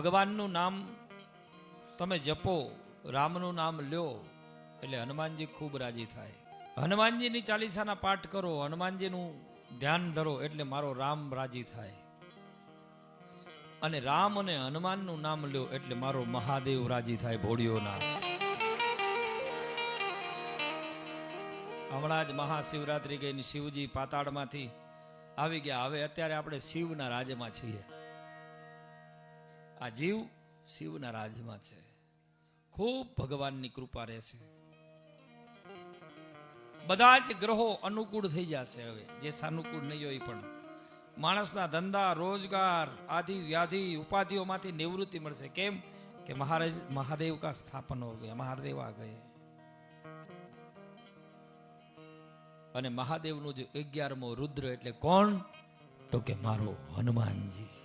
ભગવાનનું નામ તમે જપો, રામનું નામ લ્યો એટલે હનુમાનજી ખૂબ રાજી થાય. હનુમાનજીની ચાલીસાના પાઠ કરો, હનુમાનજીનું ધ્યાન ધરો એટલે મારો રામ રાજી થાય. અને રામ અને હનુમાનનું નામ લ્યો એટલે મારો મહાદેવ રાજી થાય. ભોળિયોના હમણાં જ મહાશિવરાત્રી ગઈ, શિવજી પાતાળમાંથી આવી ગયા. હવે અત્યારે આપણે શિવના રાજમાં છીએ. આ જીવ શિવના રાજમાં છે. ખૂબ ભગવાનની કૃપા રહેશે. બધા જ ગ્રહો અનુકૂળ થઈ જશે. હવે જે સાનુકૂળ નહીં હોય પણ માણસના ધંધા, રોજગાર, આદિ વ્યાધિ ઉપાધિઓમાંથી નિવૃત્તિ મળશે. કેમ કે મહાદેવ કા સ્થાપન હો ગયા, મહાદેવ આ ગયે. અને મહાદેવનું જે 11મો રુદ્ર એટલે કોણ? તો કે મારો હનુમાનજી.